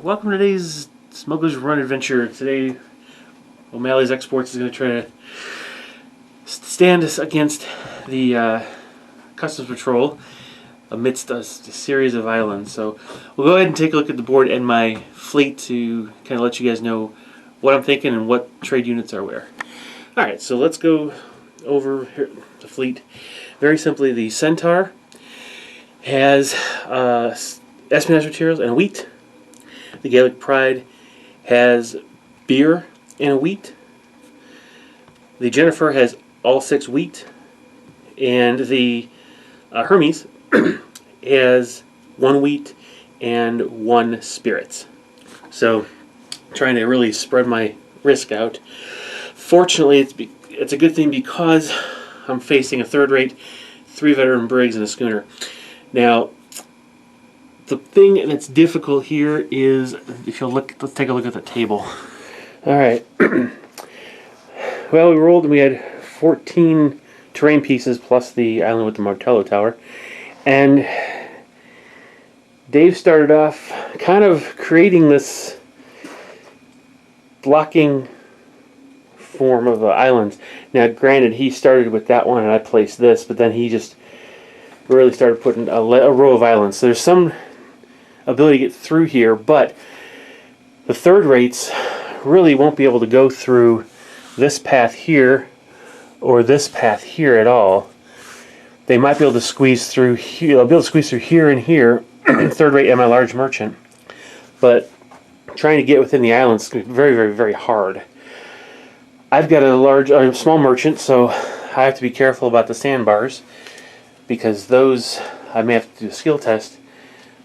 welcome to today's Smugglers Run adventure. Today, O'Malley's Exports is going to try to stand us against the Customs Patrol amidst a series of islands. So we'll go ahead and take a look at the board and my fleet to kind of let you guys know what I'm thinking and what trade units are where. Alright, so let's go over here, the fleet. Very simply, the Centaur has espionage materials and wheat. The Gallic Pride has beer and wheat. The Jennifer has all 6 wheat. And the Hermes has 1 wheat and 1 spirits. So, trying to really spread my risk out. Fortunately, it's a good thing because I'm facing a third-rate 3 veteran brigs and a schooner. Now, the thing that's difficult here is, if you'll look, let's take a look at the table. Alright. Well, we rolled and we had 14 terrain pieces plus the island with the Martello Tower. And Dave started off kind of creating this blocking form of islands. Now, granted, he started with that one and I placed this, but then he just really started putting a row of islands. So there's some ability to get through here, but the third rates really won't be able to go through this path here or this path here at all. They might be able to squeeze through here. They'll be able to squeeze through here and here, third rate and my large merchant. But trying to get within the islands is going to be very, very, very hard. I've got a small merchant, so I have to be careful about the sandbars because those I may have to do a skill test.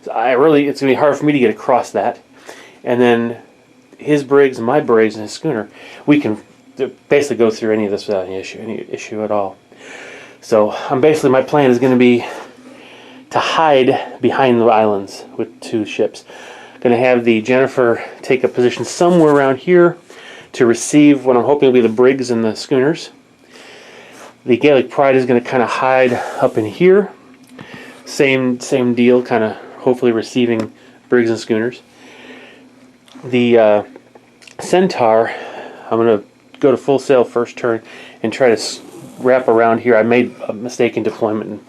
It's going to be hard for me to get across that. And then his brigs and my brigs and his schooner, we can basically go through any of this without any issue at all. So my plan is going to be to hide behind the islands with 2 ships. Going to have the Jennifer take a position somewhere around here to receive what I'm hoping will be the brigs and the schooners. The Gallic Pride is going to kind of hide up in here. Same deal, kind of hopefully receiving brigs and schooners. The Centaur, I'm going to go to full sail first turn and try to wrap around here. I made a mistake in deployment and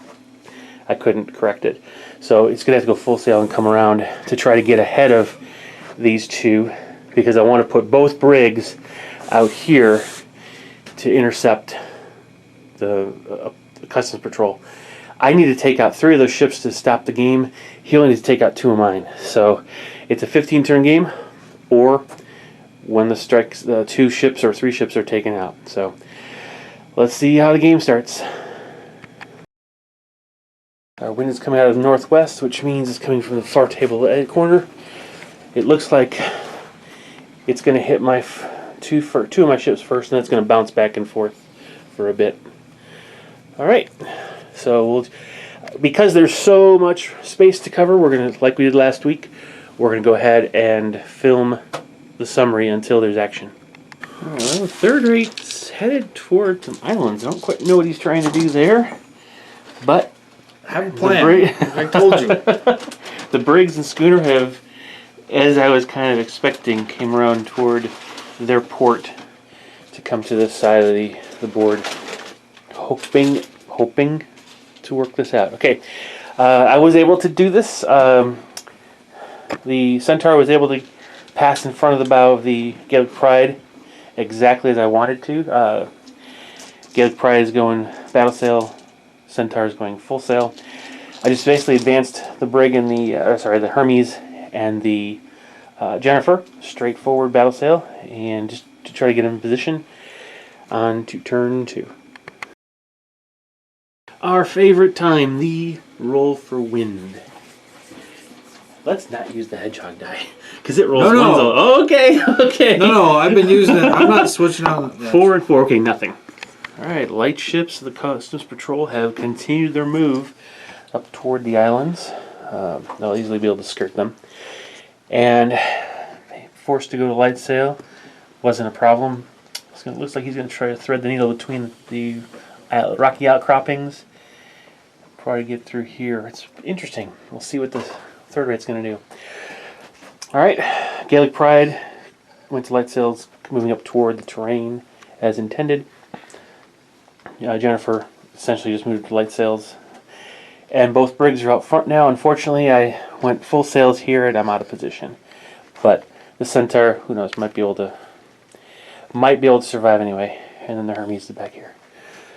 I couldn't correct it. So it's going to have to go full sail and come around to try to get ahead of these 2 because I want to put both brigs out here to intercept the Customs Patrol. I need to take out 3 of those ships to stop the game. He only needs to take out 2 of mine. So it's a 15-turn game, or when the 2 ships or 3 ships are taken out. So let's see how the game starts. Our wind is coming out of the northwest, which means it's coming from the far table corner. It looks like it's going to hit my 2 of my ships first, and then it's going to bounce back and forth for a bit. All right. So because there's so much space to cover, we're going to, like we did last week, we're going to go ahead and film the summary until there's action. Well, third rate's headed toward some islands. I don't quite know what he's trying to do there, but I have a plan. I told you. The brigs and schooner have, as I was kind of expecting, came around toward their port to come to this side of the board, hoping to work this out. Okay, I was able to do this. The Centaur was able to pass in front of the bow of the Gallic Pride exactly as I wanted to. Gallic Pride is going battle sail, Centaur is going full sail. I just basically advanced the brig and the Hermes and the Jennifer straight forward battle sail, and just to try to get in position on to turn 2. Our favorite time, the roll for wind. Let's not use the hedgehog die, because it rolls ones. Oh, okay. No, I've been using it. I'm not switching on. 4 and 4. Okay, nothing. Alright, light ships of the Customs Patrol have continued their move up toward the islands. They'll easily be able to skirt them. And forced to go to light sail. Wasn't a problem. It looks like he's going to try to thread the needle between the rocky outcroppings. Probably get through here. It's interesting. We'll see what the third rate's going to do. All right, Gaelic Pride went to light sails, moving up toward the terrain as intended. Jennifer essentially just moved to light sails. And both brigs are out front now. Unfortunately, I went full sails here and I'm out of position. But the Centaur, who knows, might be able to survive anyway. And then the Hermes is back here.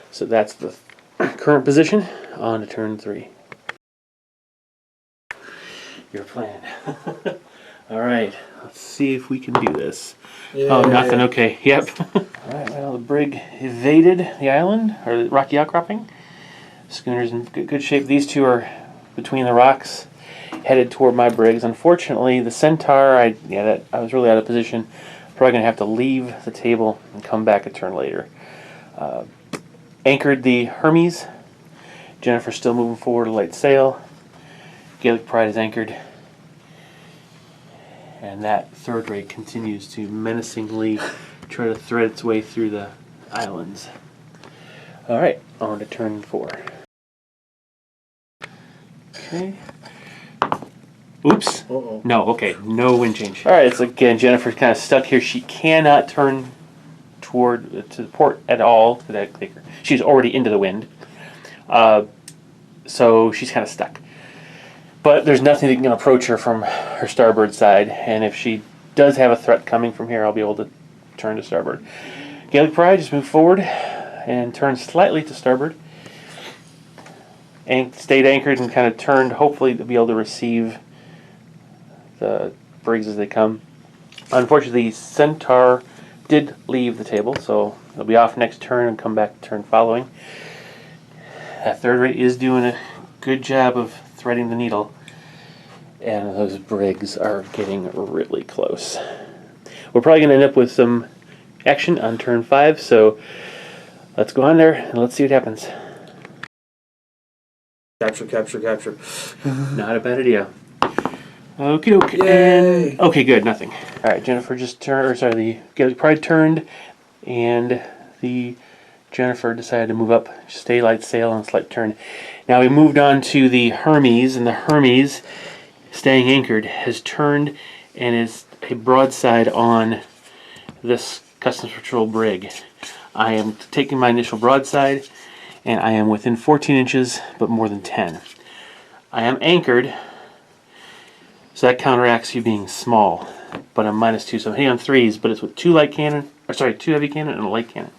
So that's the current position. On to turn 3. Your plan. Alright, let's see if we can do this. Yeah. Oh, nothing. Okay, yep. Alright, well, the brig evaded the island, or the rocky outcropping. Schooner's in good shape. These two are between the rocks, headed toward my brigs. Unfortunately, the Centaur, I was really out of position. Probably going to have to leave the table and come back a turn later. Anchored the Hermes. Jennifer's still moving forward to light sail. Gaelic Pride is anchored. And that third ray continues to menacingly try to thread its way through the islands. Alright, on to turn 4. Okay. Oops. Uh-oh. No, okay. No wind change. Alright, so again, Jennifer's kind of stuck here. She cannot turn to the port at all. She's already into the wind. So she's kind of stuck. But there's nothing that can approach her from her starboard side. And if she does have a threat coming from here, I'll be able to turn to starboard. Gaelic Pride, just move forward and turn slightly to starboard. Stayed anchored and kind of turned, hopefully to be able to receive the brigs as they come. Unfortunately, the Centaur did leave the table, so it'll be off next turn and come back turn following. That third rate is doing a good job of threading the needle, and those brigs are getting really close. We're probably going to end up with some action on turn 5, so let's go on there and let's see what happens. Capture. Not a bad idea. Okie doke. Yay. And okay, good, nothing. Alright, Jennifer the Gaelic Pride turned, and the Jennifer decided to move up, stay light sail and slight turn. Now we moved on to the Hermes, and the Hermes, staying anchored, has turned and is a broadside on this Customs Patrol brig. I am taking my initial broadside, and I am within 14 inches, but more than 10. I am anchored, so that counteracts you being small, but I'm -2, so I'm hitting on 3s, but it's with 2 heavy cannon and a light cannon.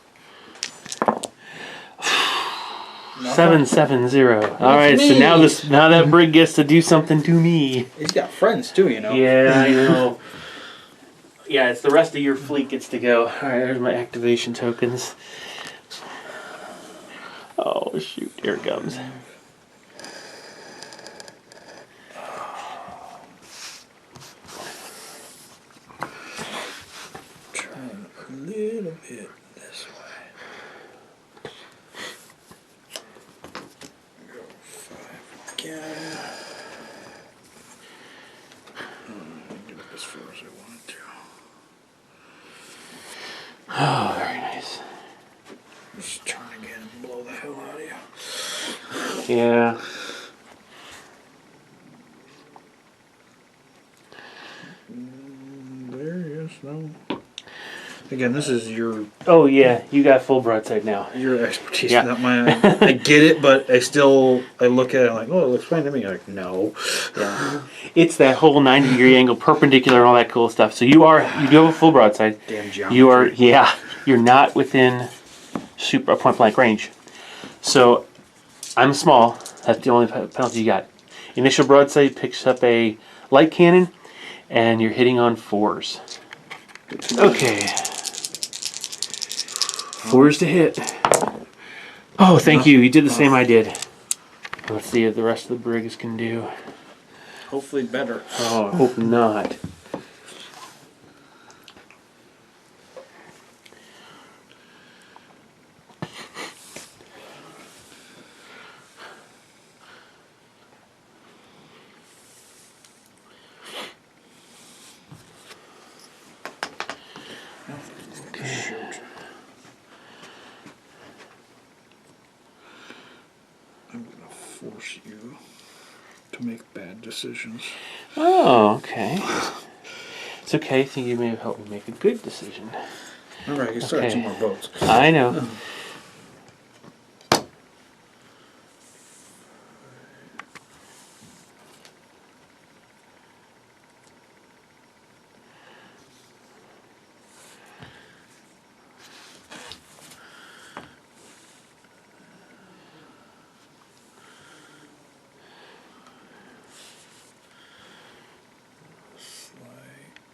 770. All right, so now that brig gets to do something to me. He's got friends too, you know. Yeah, I know. Yeah, it's the rest of your fleet gets to go. All right, there's my activation tokens. Oh shoot! Here it comes. Turn a little bit this way. Go 5 again. Get it as far as I wanted to. Oh, very nice. Just trying to get him to blow the hell out of you. Yeah. There, yes, no. Again, this is your Oh yeah, you got full broadside now. expertise, Yeah. not mine. I get it, but I look at it like, oh, it looks fine to me. Like, no. Yeah. It's that whole 90-degree angle, perpendicular, and all that cool stuff. So you do have a full broadside. Damn geometry. You're not within super point blank range. So I'm small. That's the only penalty you got. Initial broadside picks up a light cannon, and you're hitting on 4s. Okay. 4s to hit. Oh, thank you. You did the same I did. Let's see what the rest of the brigs can do. Hopefully better. Oh, I hope not. I'm going to force you to make bad decisions. Oh, okay. That's okay. I think you may have helped me make a good decision. Remember, I still got 2 more boats. I know.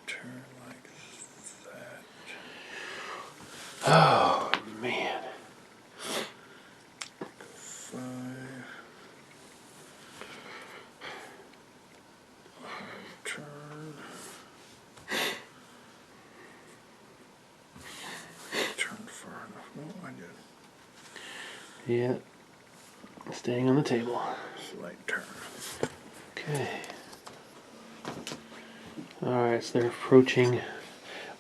Turn like that. Oh, man. 5. Turn. Turn far enough. No, I did. Yeah. Staying on the table. Slight turn. Okay. Alright, so they're approaching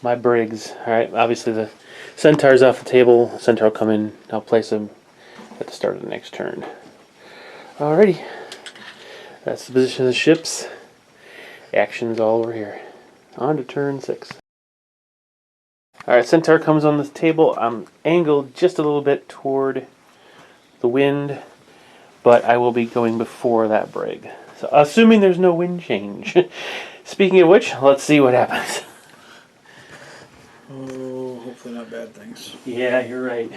my brigs. Alright, obviously the centaur's off the table. Centaur will come in. I'll place him at the start of the next turn. Alrighty. That's the position of the ships. Action's all over here. On to turn 6. Alright, centaur comes on the table. I'm angled just a little bit toward the wind, but I will be going before that brig. So, assuming there's no wind change. Speaking of which, let's see what happens. Oh, hopefully not bad things. Yeah, you're right.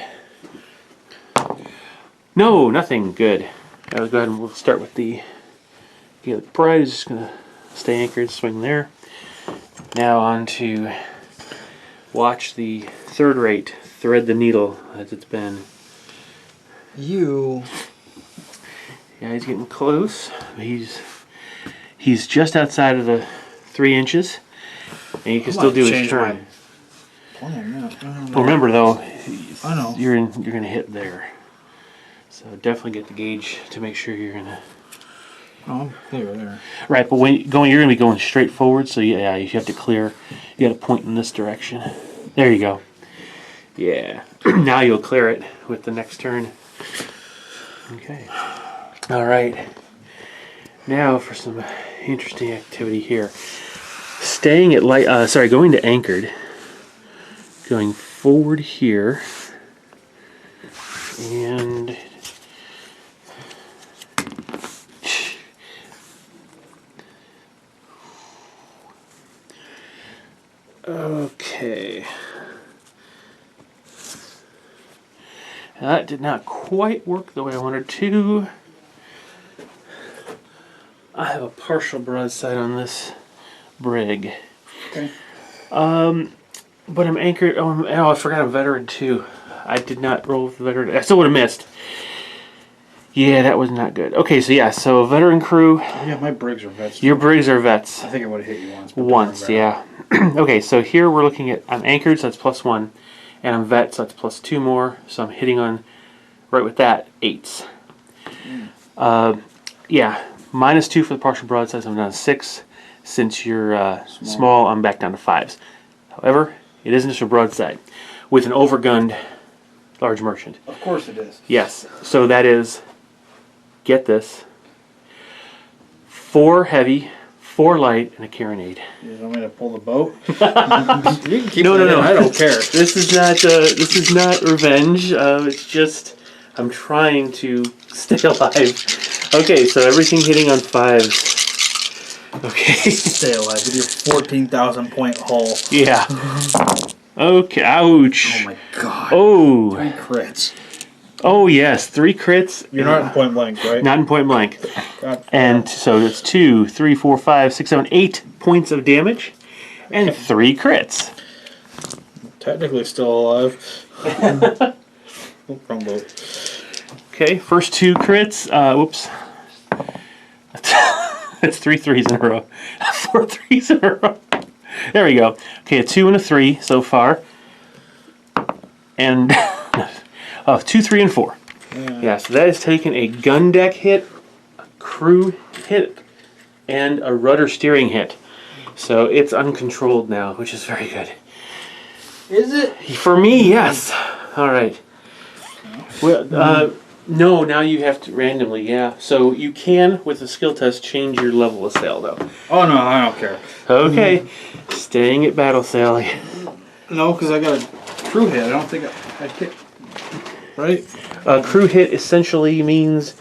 No, nothing good. I'll go ahead and we'll start with the Gaelic Pride. Is just gonna stay anchored, swing there. Now on to watch the third rate thread the needle as it's been. You. Yeah, he's getting close. He's just outside of the 3 inches, and you can still do his turn. Plan, yeah. Well, remember though, I know. you're gonna hit there, so definitely get the gauge to make sure you're gonna. Oh, I'm clear there. Right, but when you're gonna be going straight forward, so yeah, you have to clear. You got to point in this direction. There you go. Yeah. Now you'll clear it with the next turn. Okay. All right. Now for some interesting activity here. Staying at light. Going to anchored. Going forward here. And okay. That did not quite work the way I wanted to. I have a partial broadside on this brig. Okay. But I'm anchored. Oh, I forgot I'm veteran too. I did not roll with the veteran. I still would have missed. Yeah, that was not good. Okay, so veteran crew. Yeah, my brigs are vets. Your brigs are vets. I think I would have hit you once. But Once, yeah. Okay, so here we're looking at, I'm anchored, so that's +1. And I'm vet, so that's +2 more. So I'm hitting on, right with that, 8s. Yeah, -2 for the partial broadside, so I'm down to 6. Since you're small, I'm back down to 5s. However, it isn't just a broadside. With an overgunned large merchant. Of course it is. Yes, so that is, get this, 4 heavy, 4 light, and a carronade. You want me to pull the boat? You can keep No. I don't care. This is not revenge. It's just I'm trying to stay alive. Okay, so everything hitting on 5s. Okay. Stay alive with your 14,000 point hull. Yeah. Okay. Ouch. Oh my god. Oh. 3 crits. Oh yes, 3 crits. You're not in point blank, right? Not in point blank. God. And so it's 2, 3, 4, 5, 6, 7, 8 points of damage, and 3 crits. Technically still alive. Oh, wrong boat. Okay, first 2 crits. Whoops. That's 3 3s in a row. 4 3s in a row. There we go. Okay, a 2 and a 3 so far. And 2, 3, and 4. Yeah, so that has taken a gun deck hit, a crew hit, and a rudder steering hit. So it's uncontrolled now, which is very good. Is it? For me, yes. All right. Well, No, now you have to randomly, yeah. So you can, with the skill test, change your level of sail, though. Oh no, I don't care. Okay, staying at battle sail. No, because I got a crew hit. I don't think I hit. Right? Crew hit essentially means.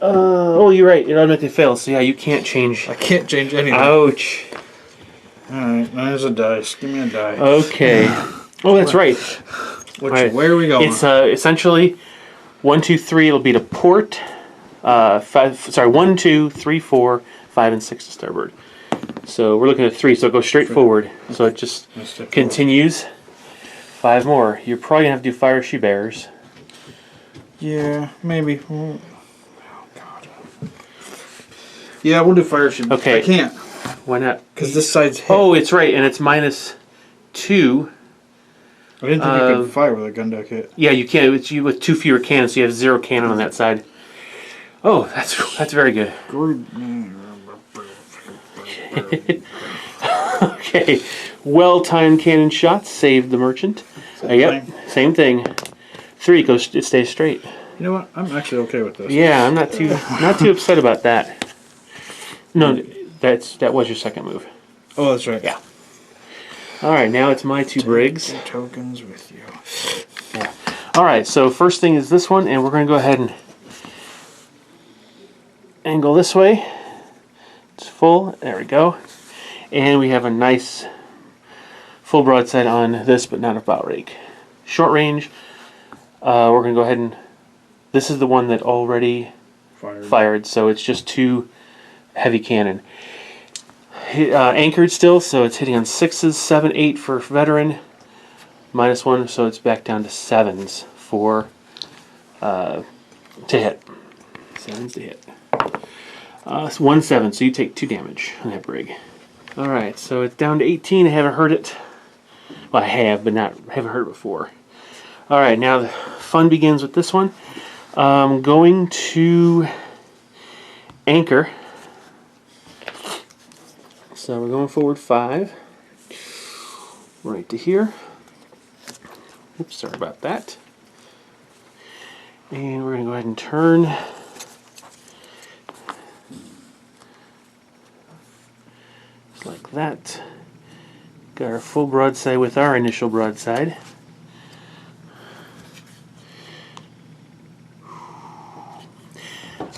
Oh, you're right. It automatically fails. So yeah, you can't change. I can't change anything. Ouch. Alright, there's a dice. Give me a die. Okay. Oh, that's right. Where are we going? It's essentially 1, 2, 3. It'll be to port. 5. Sorry, 1, 2, 3, 4, 5, and 6 to starboard. So we're looking at 3. So it goes straight forward. So it just continues. 5 more. You're probably gonna have to do fire she bears. Yeah, maybe. Oh God. Yeah, we'll do fire she. Okay. I can't. Why not? Because this side's hit. Oh, it's right, and it's -2. I didn't think you could fire with a gun deck hit. Yeah, you can. It's you with 2 fewer cannons, so you have 0 cannon on that side. Oh, that's very good. Okay, well-timed cannon shots saved the merchant. Yep, same thing. 3 goes. It stays straight. You know what? I'm actually okay with this. Yeah, I'm not too upset about that. No, that was your second move. Oh, that's right. Yeah. All right, now it's my 2 brigs. Take your tokens with you. Yeah. All right, so first thing is this one, and we're going to go ahead and angle this way. It's full. There we go. And we have a nice full broadside on this, but not a bow rake. Short range. We're going to go ahead and... This is the one that already fired, so it's just 2 heavy cannon. Anchored still, so it's hitting on 6s, 7, 8 for veteran. -1, so it's back down to 7s for to hit. 7s to hit. It's 1, 7, so you take 2 damage on that brig. Alright, so it's down to 18. I haven't heard it. Well, I have, but haven't heard it before. Alright, now the fun begins with this one. I'm going to anchor. So we're going forward 5. Right to here. Oops, sorry about that. And we're going to go ahead and turn. Just like that. Got our full broadside with our initial broadside.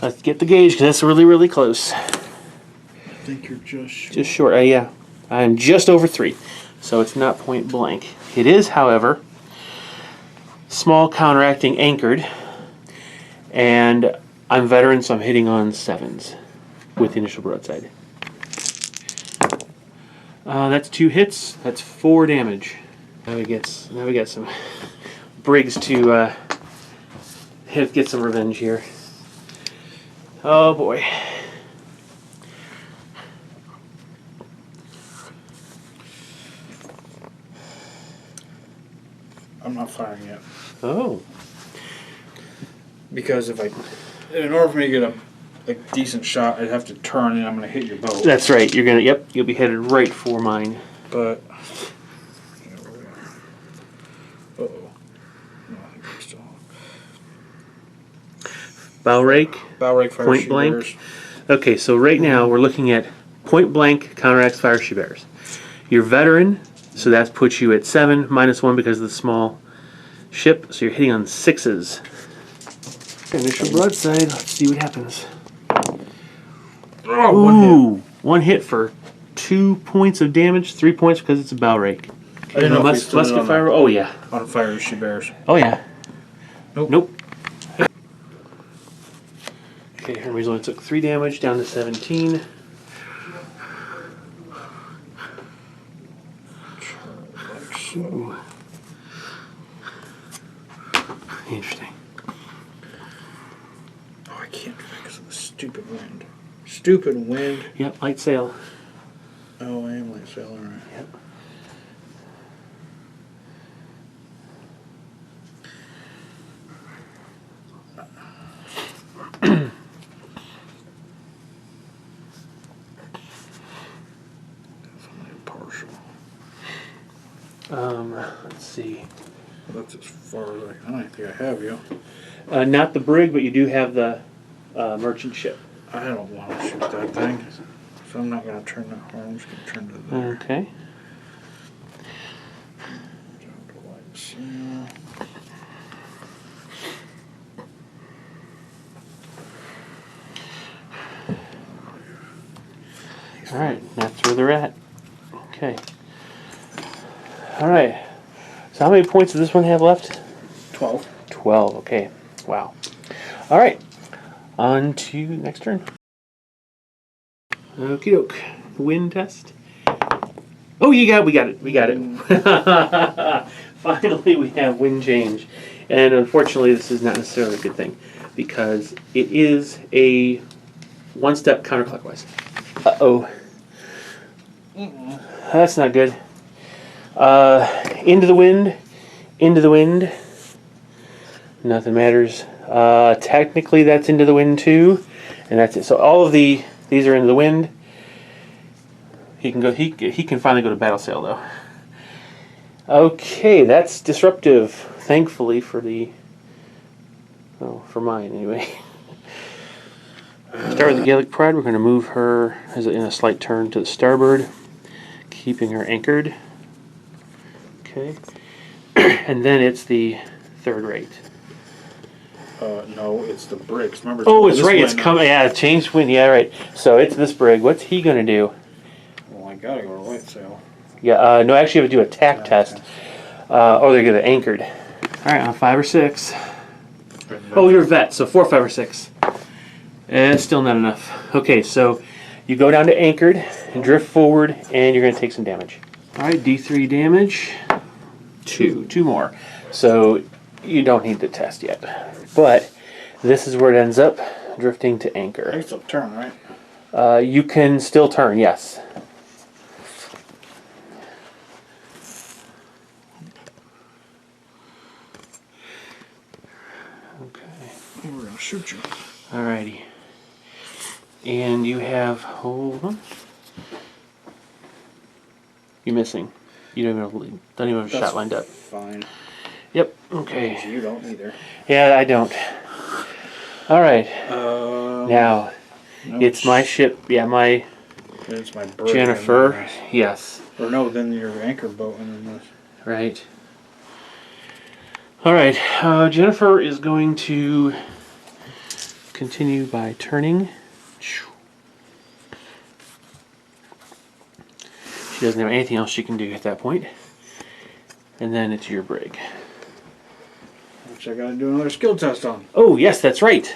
Let's get the gauge because that's really, really close. I think you're just short. Just short, yeah. I'm just over 3, so it's not point blank. It is, however, small counteracting anchored, and I'm veteran, so I'm hitting on 7s with the initial broadside. That's 2 hits. That's 4 damage. Now we got some brigs to get some revenge here. Oh boy. I'm not firing yet. Oh. Because in order for me to get a decent shot, I'd have to turn and I'm going to hit your boat. That's right. You'll be headed right for mine. But, uh-oh. No, I think I'm still Bow rake. Bow rake, fire Point blank. shooters. Okay, so right now we're looking at point blank counteracts fire she bears. You're veteran, so that puts you at 7, -1 because of the small ship, so you're hitting on 6s. Initial broadside, let's see what happens. Oh, Ooh, one hit for 2 points of damage, 3 points because it's a bow rake. I didn't know if we Musket stood it on fire, oh yeah. On fire she bears. Oh yeah. Nope. Okay, Hermes only took 3 damage, down to 17. Ooh. Interesting. Oh, I can't because of the stupid wind. Stupid wind. Yep, light sail. Oh, I am like sailor. Right? Yep. Definitely partial. Let's see. That's as far as I don't think I have you. Not the brig, but you do have the merchant ship. I don't want to shoot that thing, so I'm not going to turn that horn. I'm just going to turn to there. Okay. Jump to light sail. All right, that's where they're at. Okay. All right. So how many points does this one have left? 12. 12. Okay. Wow. All right. On to next turn. Okie doke. Wind test. Oh, we got it. Finally, we have wind change. And unfortunately, this is not necessarily a good thing because it is a one-step counterclockwise. Uh-oh. That's not good. Into the wind. Nothing matters. Technically, that's into the wind too, and that's it. So all of these are into the wind. He can go. He can finally go to battle sail though. Okay, that's disruptive. Thankfully for for mine anyway. Start with the Gaelic Pride. We're going to move her in a slight turn to the starboard, keeping her anchored. Okay, and then it's the third rate. No, it's the bricks. Remember? Oh, it's right. It's coming. Yeah, changed wind. Yeah, right. So it's this brig. What's he gonna do? Well, I gotta go to light sail. Yeah. No, actually, you have to do a tack test. They're gonna anchored. All right, on 5 or 6. Oh, you're a vet. So 4, 5, or 6. Still not enough. Okay, so you go down to anchored and drift forward, and you're gonna take some damage. All right, D3 damage. 2 more. So you don't need the test yet. But this is where it ends up, drifting to anchor. I can still turn, right? You can still turn, yes. Okay. We're going to shoot you. Alrighty. And you have, hold on. You're missing. You don't even have a shot lined up. Fine. Yep, okay. You don't either. Yeah, I don't. Alright. Now, no, it's my ship. Yeah, it's my bird. Jennifer. Yes. Or no, then your anchor boat and then this. Right. Alright, Jennifer is going to continue by turning. She doesn't have anything else she can do at that point. And then it's your brig. Which I gotta do another skill test on. Oh, yes, that's right.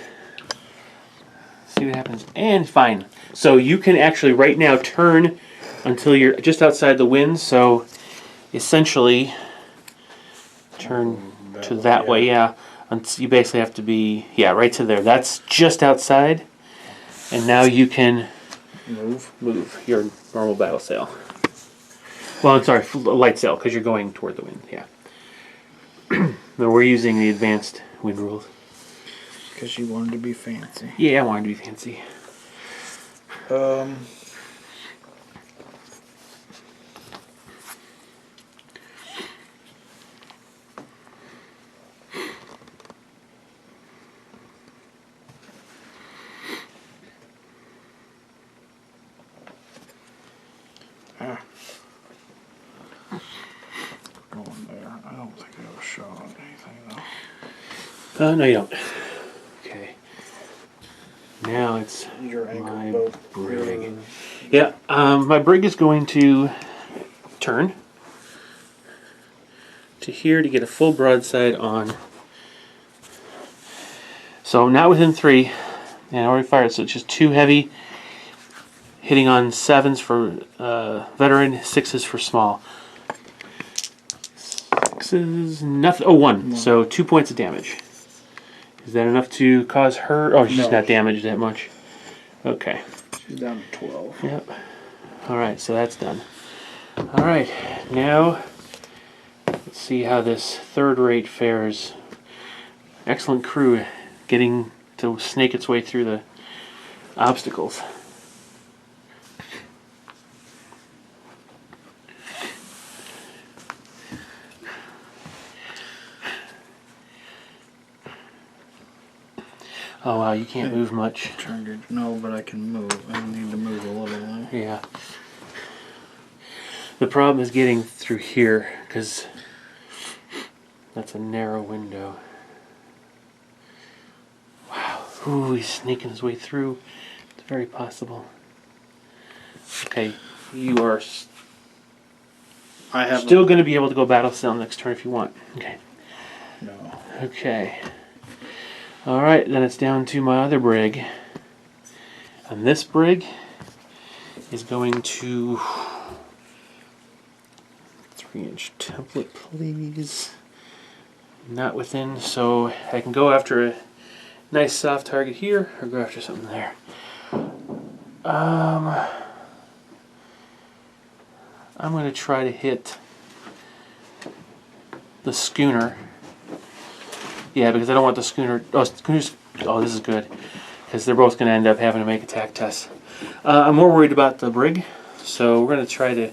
See what happens. And fine. So you can actually right now turn until you're just outside the wind. So essentially turn to that way, yeah. You basically have to be, right to there. That's just outside. And now you can move your normal battle sail. Well, I'm sorry, light sail, because you're going toward the wind, yeah. But we're using the advanced wind rules. Because you wanted to be fancy. Yeah, I wanted to be fancy. Going there. I don't think I have a shot on anything though. No, you don't. Okay. Now it's Your anchor my boat. brig. Yeah, my brig is going to turn to here to get a full broadside on. So not within 3, and I already fired, so it's just 2 heavy, hitting on 7s for veteran, 6s for small. 6s, nothing. Oh, 1. So 2 points of damage. Is that enough to cause her? Oh, she's not damaged that much. Okay. She's down to 12. Yep. Alright, so that's done. Alright, now let's see how this third rate fares. Excellent crew getting to snake its way through the obstacles. Oh wow, you can't move much. Turn gauge. No, but I can move. I need to move a little though. Yeah. The problem is getting through here, because that's a narrow window. Wow. Ooh, he's sneaking his way through. It's very possible. Okay, you are I have still going to be able to go battle sail next turn if you want. Okay. no. Okay. Alright, then it's down to my other brig. And this brig is going to... 3-inch template, please. Not within, so I can go after a nice soft target here, or go after something there. I'm going to try to hit the schooner. Yeah, because I don't want the schooner... Oh, schooner's... Oh, this is good. Because they're both going to end up having to make attack tests. I'm more worried about the brig, so we're going to try to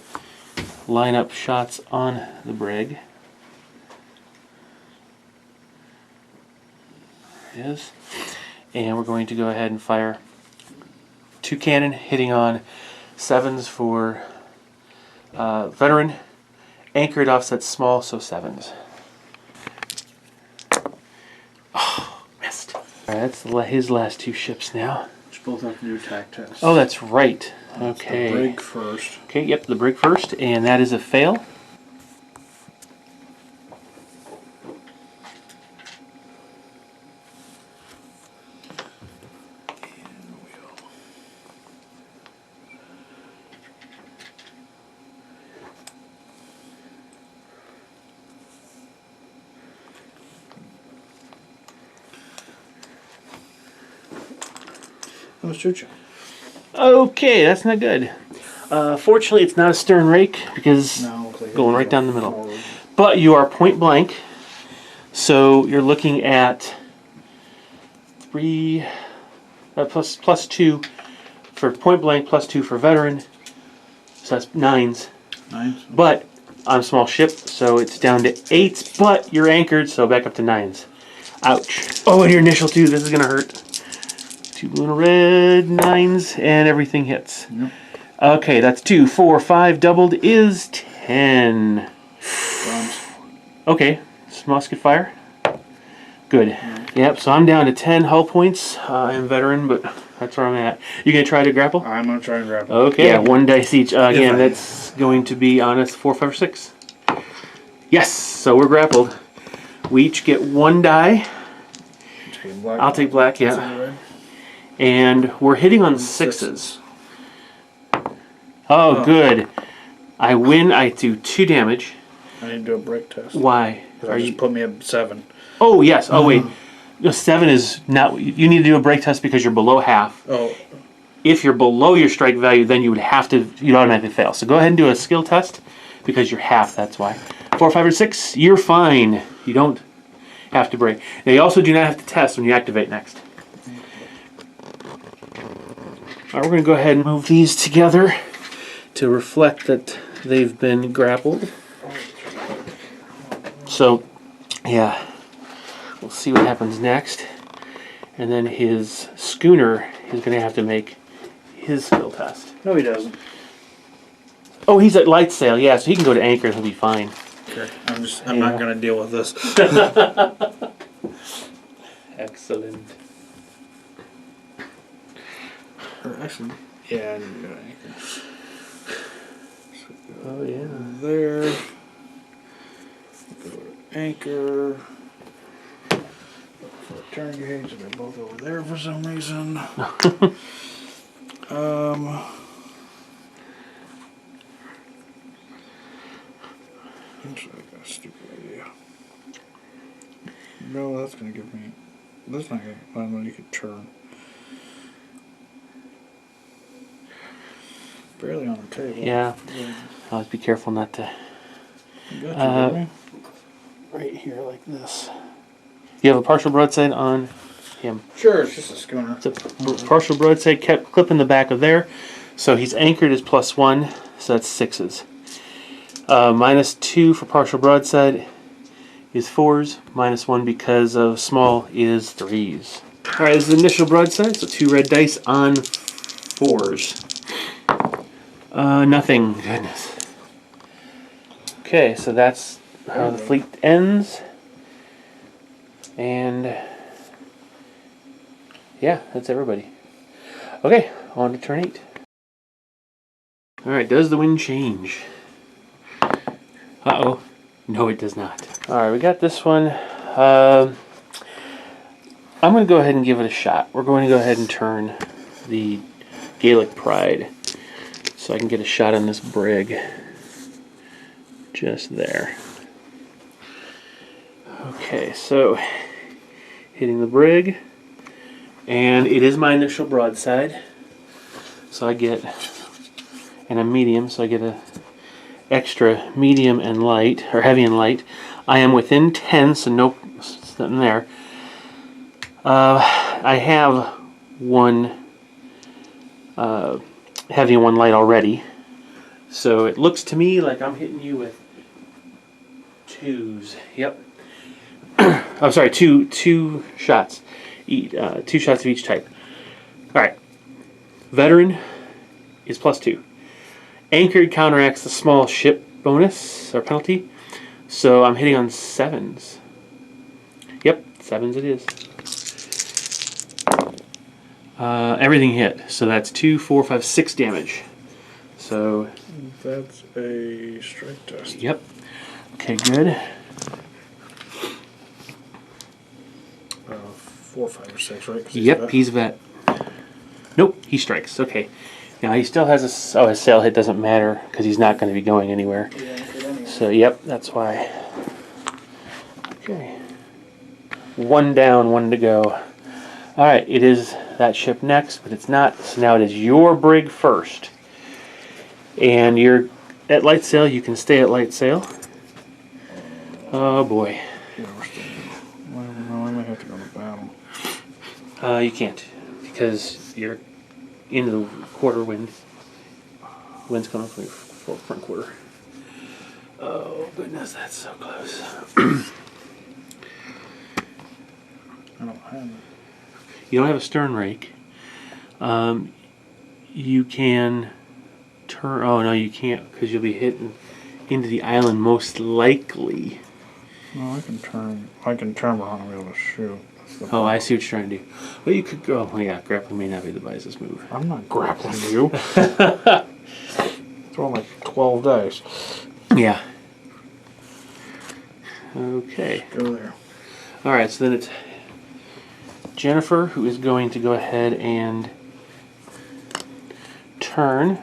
line up shots on the brig. There it is. And we're going to go ahead and fire 2 cannon, hitting on 7s for veteran. Anchored offset small, so 7s. Oh, missed. Alright, that's his last 2 ships now. Just both have to do attack tests. Oh, that's right. Okay. The brig first. Okay, yep, the brig first, and that is a fail. Let's shoot you. Okay, that's not good. Fortunately, it's not a stern rake because No, going right down the middle. But you are point blank, so you're looking at 3 plus 2 for point blank, plus 2 for veteran. So that's 9s. 9s. But on a small ship, so it's down to 8s. But you're anchored, so back up to 9s. Ouch! Oh, and your initial 2. This is gonna hurt. 2 blue and a red, 9s, and everything hits. Yep. Okay, that's 2, 4, 5 doubled is 10. Bombs. Okay, it's musket fire. Good. Yep, so I'm down to 10 hull points. I'm veteran, but that's where I'm at. You gonna try to grapple? I'm gonna try and grab it. Okay, yeah, 1 dice each. Again, I- that's going to be on us 4, 5, or 6. Yes, so we're grappled. We each get 1 die. Take black. I'll take black, yeah. Red. And we're hitting on 6s. Oh, good. I win. I do 2 damage. I need to do a break test. Why? Are you put me at 7? Oh, yes. Oh, wait. No, 7 is not... You need to do a break test because you're below half. Oh. If you're below your strike value, then you would have to... You'd automatically fail. So go ahead and do a skill test because you're half, that's why. 4, 5, or 6, you're fine. You don't have to break. Now, you also do not have to test when you activate next. All right, we're going to go ahead and move these together to reflect that they've been grappled. So, yeah, we'll see what happens next. And then his schooner is going to have to make his skill test. No, he doesn't. Oh, he's at light sail, yeah, so he can go to anchor and he'll be fine. Okay. I'm not gonna deal with this. Excellent. Actually, yeah, I need to go to anchor. Oh, yeah. There. Go to anchor. Turn gauge, they're both over there for some reason. Actually, I got a stupid idea. No, that's gonna give me. That's not gonna. I don't know. You could turn. Barely on the table. Yeah. Always be careful not to... Got you, right here like this. You have a partial broadside on him. Sure, it's just a schooner. It's a partial broadside kept clip in the back of there. So he's anchored as +1, so that's 6s. -2 for partial broadside is 4s. -1 because of small is 3s. Alright, this is the initial broadside, so 2 red dice on 4s. Nothing. Goodness. Okay, so that's how the fleet ends. And yeah, that's everybody. Okay, on to turn 8. Alright, does the wind change? Uh-oh. No, it does not. Alright, we got this one. I'm going to go ahead and give it a shot. We're going to go ahead and turn the Gaelic Pride so I can get a shot on this brig. Just there. Okay, so hitting the brig, and it is my initial broadside. So I get, and I'm medium, so I get a extra medium and light, or heavy and light. I am within 10, so nope, nothing there. I have one heavy and one light already, so it looks to me like I'm hitting you with 2s. Yep. I'm sorry, two shots. 2 shots of each type. Alright. Veteran is +2. Anchored counteracts the small ship bonus or penalty, so I'm hitting on 7s. Yep, 7s it is. Everything hit, so that's 2, 4, 5, 6 damage. So that's a strike test. Yep. Okay, good. 4, 5, or 6, right? Yep, he's vet. Nope, he strikes. Okay. Now he still has a... Oh, his sail hit doesn't matter because he's not going to be going anywhere. So, yep, that's why. Okay. 1 down, 1 to go. Alright, it is that ship next, but it's not. So now it is your brig first. And you're at light sail. You can stay at light sail. Oh, boy. Yeah, we're still... Well, I might have to go to battle. You can't, because you're into the quarter wind. Wind's coming from your front quarter. Oh, goodness, that's so close. I don't have it. You don't have a stern rake. You can turn... Oh, no, you can't, because you'll be hitting into the island most likely. No, I can turn around and be able to shoot. Oh, I see what you're trying to do. Well, you could go... Oh, yeah, grappling may not be the wisest move. I'm not grappling you. Throwing like 12 dice. Yeah. Okay. Go there. Alright, so then it's Jennifer, who is going to go ahead and turn.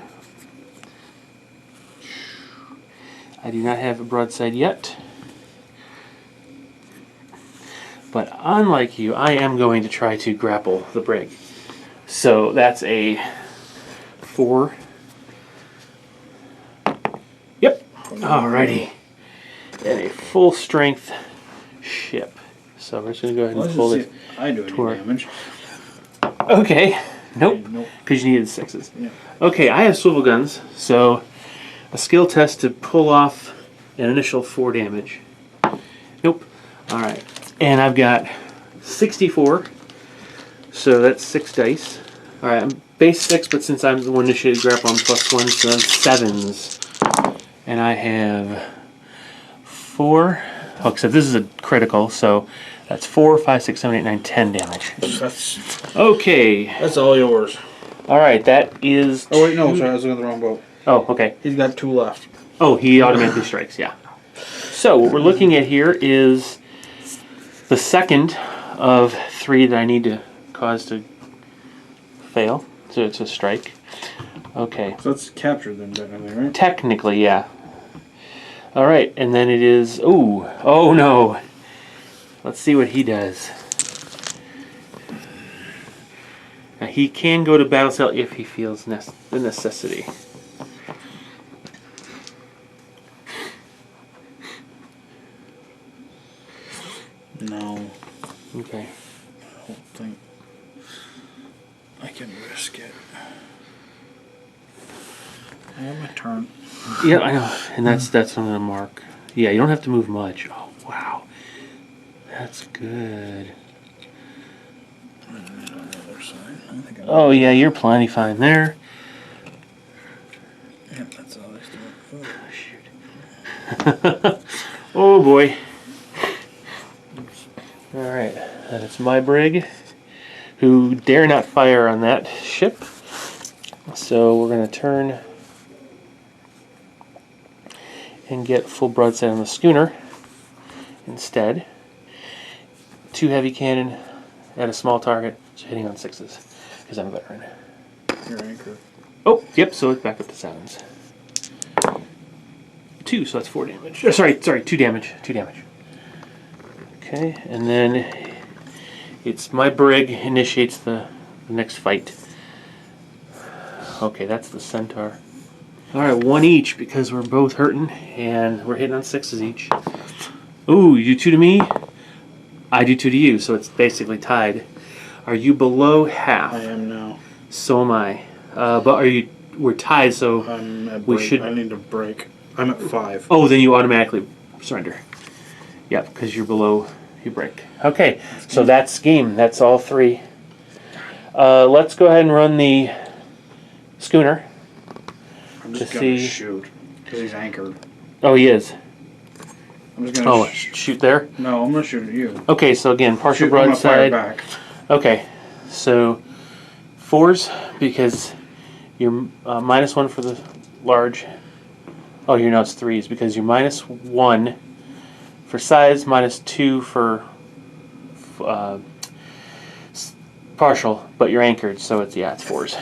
I do not have a broadside yet. But unlike you, I am going to try to grapple the brig. So that's a 4. Yep. Alrighty. And a full strength ship. So we're just going to go ahead and pull it. I do any damage. Okay. Nope. Nope. Because you needed 6s. Yeah. Okay, I have swivel guns. So a skill test to pull off an initial 4 damage. Nope. Alright. And I've got 64. So that's 6 dice. Alright, I'm base 6, but since I'm the one initiated grapple, I'm +1, so that's 7s. And I have 4. Oh, except this is a critical, so that's 4, 5, 6, 7, 8, 9, 10 damage. Okay. That's all yours. Alright, that is... Oh, wait, no, sorry, I was looking at the wrong boat. Oh, okay. He's got 2 left. Oh, he automatically strikes, yeah. So, what we're looking at here is the second of 3 that I need to cause to fail, so it's a strike. Okay. So that's captured then, technically, right? Technically, yeah. Alright, and then it is... Ooh, oh no. Let's see what he does. Now, he can go to battle cell if he feels the necessity. No. Okay. I don't think I can risk it. I have my turn. Yeah, I know. And that's what I'm going to mark. Yeah, you don't have to move much. Oh, wow. That's good. On the other side. I think Oh yeah, you're plenty fine there. Yep, that's all I do. Shoot. Oh boy. Alright, and it's my brig, who dare not fire on that ship. So we're going to turn and get full broadside on the schooner instead. 2 heavy cannon at a small target, so hitting on 6s, because I'm a veteran. Your anchor. Oh, yep, so it's back up to 7s. 2, so that's 4 damage. Sorry, 2 damage. 2 damage. Okay, and then it's my brig initiates the next fight. Okay, that's the centaur. Alright, 1 each because we're both hurting and we're hitting on 6s each. Ooh, you do 2 to me? I do 2 to you, so it's basically tied. Are you below half? I am now. So am I. But we're tied, so I'm at we break. should. I need to break. I'm at 5. Oh, then you automatically surrender. Yep, because you're below, you break. Okay, so that's game. That's all 3. Let's go ahead and run the schooner. I'm just to gonna see- shoot because he's anchored. Oh, he is. I'm just gonna. Shoot there. No, I'm gonna shoot at you. Okay, so again, partial I'm gonna fire broadside. back. Okay, so 4s because you're -1 for the large. Oh, you're it's 3s because you're -1 for size, -2 for partial, but you're anchored, so it's 4s.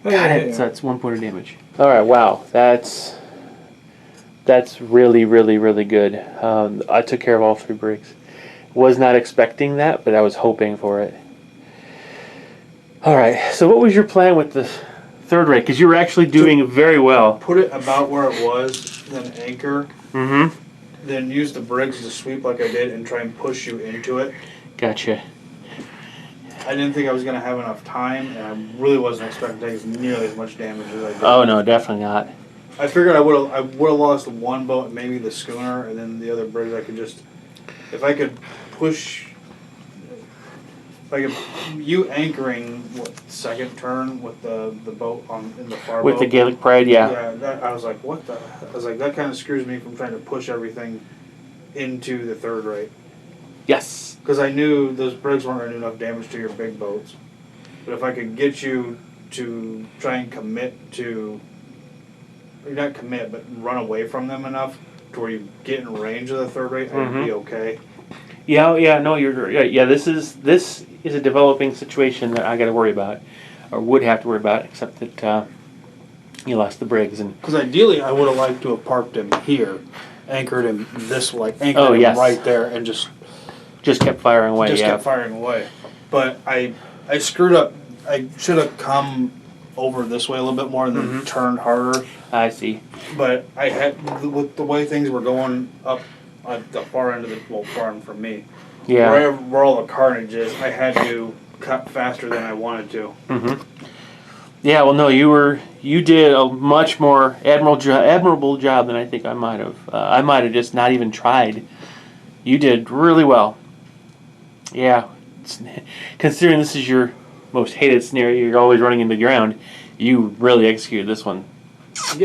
Got it. So that's 1 point of damage. All right, wow, that's really, really, really good. I took care of all 3 brigs. Was not expecting that, but I was hoping for it. All right, so what was your plan with the 3rd rate? Because you were actually doing very well. Put it about where it was, then anchor. Mm-hmm. Then use the brigs to sweep like I did and try and push you into it. Gotcha. I didn't think I was going to have enough time, and I really wasn't expecting to take nearly as much damage as I did. Oh no, definitely not. I figured I would have lost 1 boat, maybe the schooner, and then the other brigs I could just, if I could push, you anchoring what 2nd turn with the boat in the far With boat. the Gaelic Pride, yeah. Yeah, I was like, what the? I was like, that kind of screws me from trying to push everything into the 3rd rate. Yes. Because I knew those brigs weren't going to do enough damage to your big boats. But if I could get you to try and commit to, or not commit, but run away from them enough to where you get in range of the 3rd rate, I'd be okay. Yeah, no, you're right. Yeah, this is a developing situation that I got to worry about, or would have to worry about, except that you lost the brigs and. Because ideally, I would have liked to have parked him here, anchored him anchored him right there, and just kept firing away. kept firing away. But I screwed up. I should have come over this way a little bit more and then turned harder. I see. But I had, with the way things were going up at the far end of far end from me, Yeah. where all the carnage is, I had to cut faster than I wanted to. Mm-hmm. Yeah, well, no, you did a much more admirable job than I think I might have. I might have just not even tried. You did really well. Yeah, considering this is your most hated scenario, you're always running into the ground. You really executed this one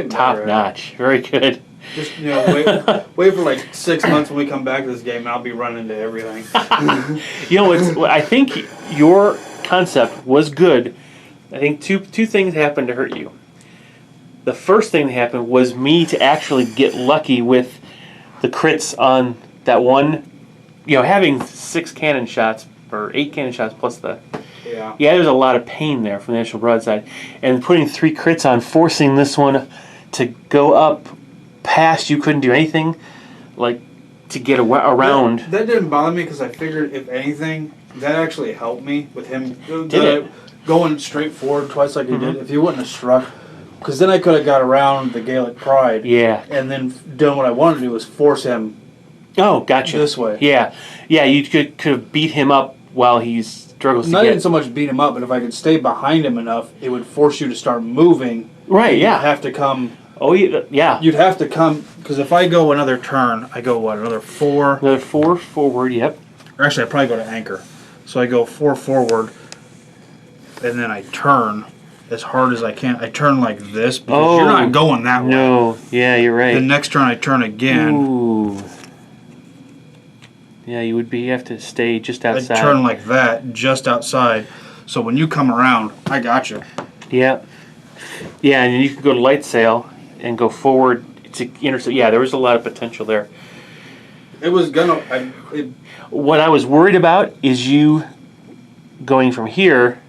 top notch. Very good. Just wait for like 6 months when we come back to this game, and I'll be running into everything. I think your concept was good. I think two things happened to hurt you. The first thing that happened was me to actually get lucky with the crits on that one. Having 6 cannon shots or 8 cannon shots plus the. Yeah, there's a lot of pain there from the initial broadside, and putting 3 crits on, forcing this one to go up past. You couldn't do anything, like to get around. That didn't bother me because I figured if anything, that actually helped me with him. Did it? Going straight forward twice like he did. If he wouldn't have struck, because then I could have got around the Gaelic Pride. Yeah. And then done what I wanted to do was force him. Oh, gotcha. This way. Yeah, you could have beat him up while he struggles Not to get. even so much beat him up, but if I could stay behind him enough, it would force you to start moving. Right. Yeah. You'd have to come. Oh yeah. You'd have to come because if I go another turn, I go another 4. Another 4 forward. Yep. Or actually, I probably go to anchor. So I go 4 forward, and then I turn as hard as I can. I turn like this because you're not going that way. No, yeah, you're right. The next turn I turn again. Ooh. Yeah, you have to stay just outside. I turn like that, just outside. So when you come around, I got you. Yeah. Yeah, and you can go to light sail and go forward to intercept. Yeah, there was a lot of potential there. It was gonna. What I was worried about is you going from here,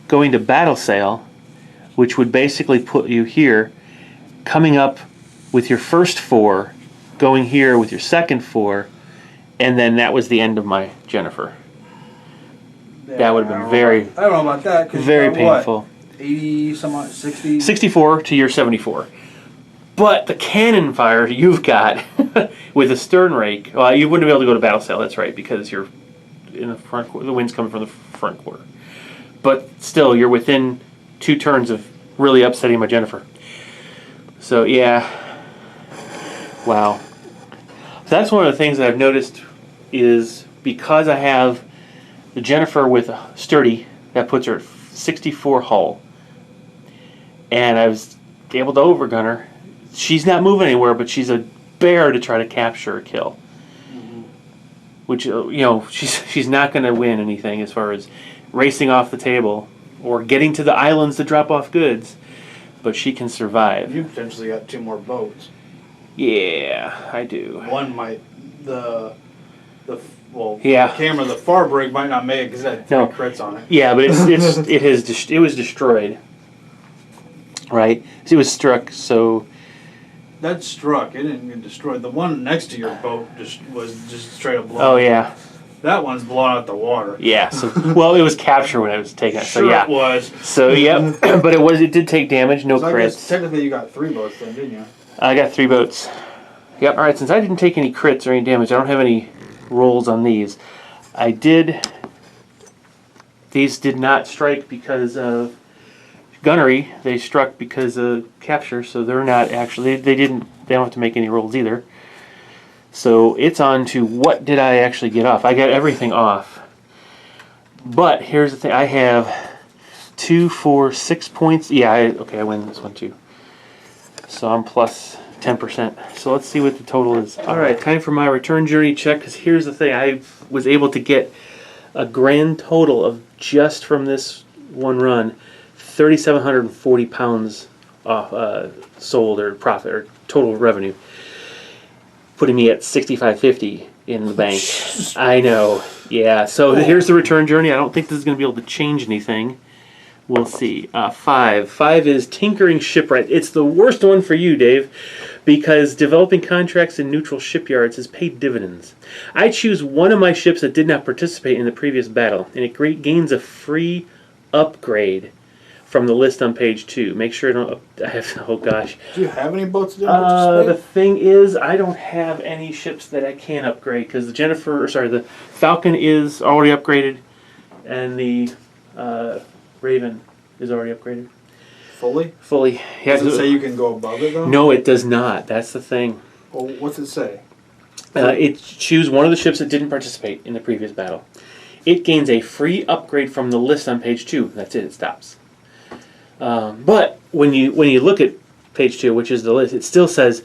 going to battle sail, which would basically put you here, coming up with your first 4, going here with your second 4, and then that was the end of my Jennifer. Yeah, That would have been very. I don't know about that. Very painful. What, 80, some odd, 60? 64 to your 74. But the cannon fire you've got with a stern rake, well, you wouldn't be able to go to battle sail, that's right, because you're in the front quarter, the wind's coming from the front quarter. But still, you're within 2 turns of really upsetting my Jennifer. So, yeah. Wow. So that's one of the things that I've noticed is because I have the Jennifer with a sturdy, that puts her at 64 hull. And I was able to overgun her. She's not moving anywhere, but she's a bear to try to capture or kill. Mm-hmm. Which, she's not going to win anything as far as racing off the table or getting to the islands to drop off goods. But she can survive. You potentially got 2 more boats. Yeah, I do. One might, the yeah. camera, the far brig might not make it because it had 3 crits on it. Yeah, but it was destroyed. Right? It was struck, so... That struck. It didn't get destroyed. The one next to your boat was just straight up blown. Oh, yeah. That one's blown out the water. Yeah. So, well, it was captured when I was taking it. So, sure yeah. It was. So, yep. But it did take damage, no so crits. I guess technically you got 3 boats then, didn't you? I got 3 boats. Yep. All right. Since I didn't take any crits or any damage, I don't have any rolls on these. These did not strike because of gunnery. They struck because of capture, so they're not actually, they don't have to make any rolls either. So it's on to what did I actually get off. I got everything off. But here's the thing, I have 2, 4, 6 points. Yeah, I win this one too. So I'm plus 10%. So let's see what the total is. Alright, time for my return journey check, because here's the thing, I was able to get a grand total of just from this one run 3,740 pounds off, sold or profit or total revenue, putting me at 6,550 in the bank. I know, yeah. So here's the return journey. I don't think this is going to be able to change anything. We'll see. 5 is tinkering shipwright. It's the worst one for you, Dave, because developing contracts in neutral shipyards has paid dividends. I choose one of my ships that did not participate in the previous battle, and it gains a free upgrade from the list on page 2. Make sure I don't... oh, gosh. Do you have any boats that didn't participate? The thing is, I don't have any ships that I can upgrade, because the Falcon is already upgraded, and the Raven is already upgraded. Fully? Fully. Does it say you can go above it, though? No, it does not. That's the thing. Well, what's it say? It choose one of the ships that didn't participate in the previous battle. It gains a free upgrade from the list on page 2. That's it. It stops. But when you look at page 2, which is the list, it still says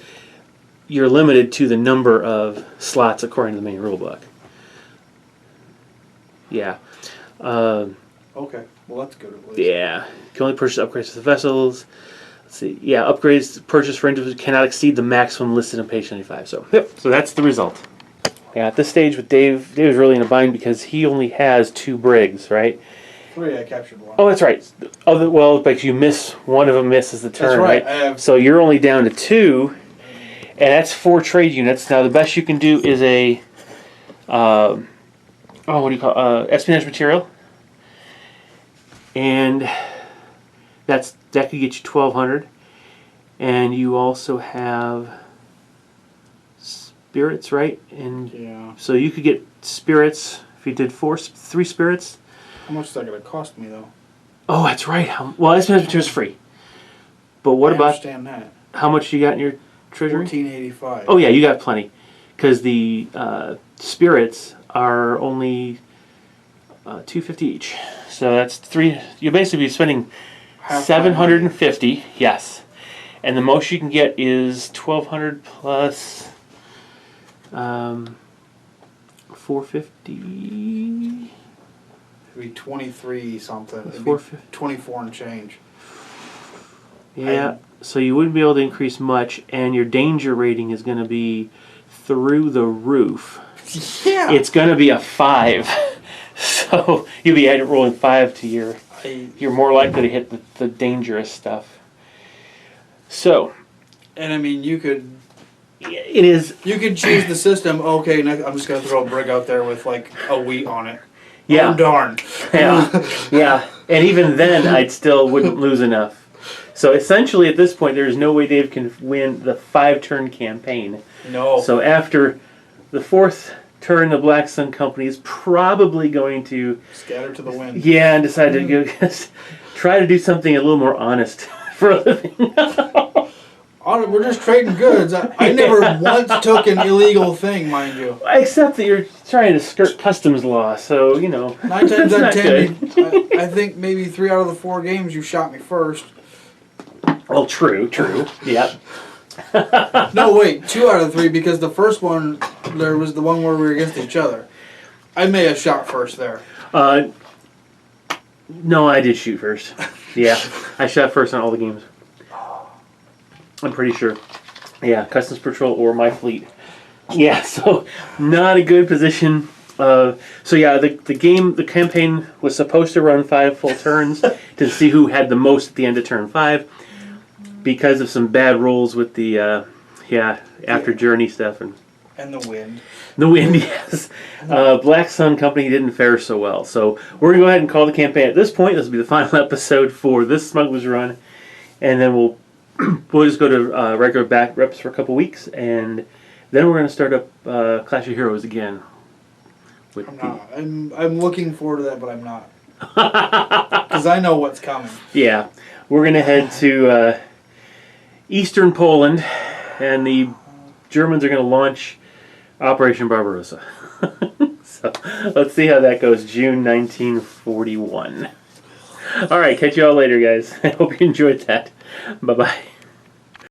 you're limited to the number of slots according to the main rulebook. Yeah. Okay. Well, that's good at least. Yeah. You can only purchase upgrades to the vessels. Let's see. Yeah, upgrades purchased for individuals cannot exceed the maximum listed on page 95. So, yep. So that's the result. Yeah, at this stage with Dave is really in a bind because he only has 2 brigs, right? 3, I captured 1. Oh, that's right. Well, but you miss one of them misses the turn, that's right? So you're only down to 2, and that's 4 trade units. Now the best you can do is a what do you call espionage material, and that could get you 1,200, and you also have spirits, right? And yeah. So you could get spirits if you did 3 spirits. How much is that going to cost me, though? Oh, that's right. Well, espionage material is free. But what about... I understand that. How much you got in your treasury? 1485. Oh, yeah, you got plenty. Because the spirits are only $250 each. So that's three. You'll basically be spending Half $750. Yes, and the most you can get is $1,200 plus $450. It'd be 23 something. It'd be 450. 24 and change. Yeah. So you wouldn't be able to increase much, and your danger rating is going to be through the roof. Yeah. It's going to be a 5. So you'll be rolling 5 to your. You're more likely to hit the dangerous stuff. So. And I mean, you could. It is. You could choose the system. Okay, next, I'm just gonna throw a brig out there with like a wheat on it. Yeah. Oh, darn. Yeah. Yeah. And even then, I'd still wouldn't lose enough. So essentially, at this point, there is no way Dave can win the 5-turn campaign. No. So after the 4th turn, the Black Sun Company is probably going to scatter to the wind. Yeah, and decide to go try to do something a little more honest for a living. We're just trading goods. I never once took an illegal thing, mind you. Except that you're trying to skirt customs law, so 9 times out of 10, I think maybe 3 out of the 4 games you shot me first. Well, true. Yep. No, wait, 2 out of 3 because the first one there was the one where we were against each other. I may have shot first there. No, I did shoot first. Yeah, I shot first on all the games. I'm pretty sure. Yeah, Customs Patrol or my fleet. Yeah, so not a good position. So yeah, the campaign was supposed to run 5 full turns to see who had the most at the end of turn 5. Because of some bad rolls with the after journey stuff and the wind. The wind, yes. Black Sun Company didn't fare so well. So we're going to go ahead and call the campaign at this point. This will be the final episode for this Smugglers run. And then we'll just go to regular back reps for a couple weeks. And then we're going to start up Clash of Heroes again. I'm looking forward to that, but I'm not. Because I know what's coming. Yeah. We're going to head to Eastern Poland. And the Germans are going to launch Operation Barbarossa. So let's see how that goes. June 1941. All right, catch you all later, guys. I hope you enjoyed that. Bye-bye.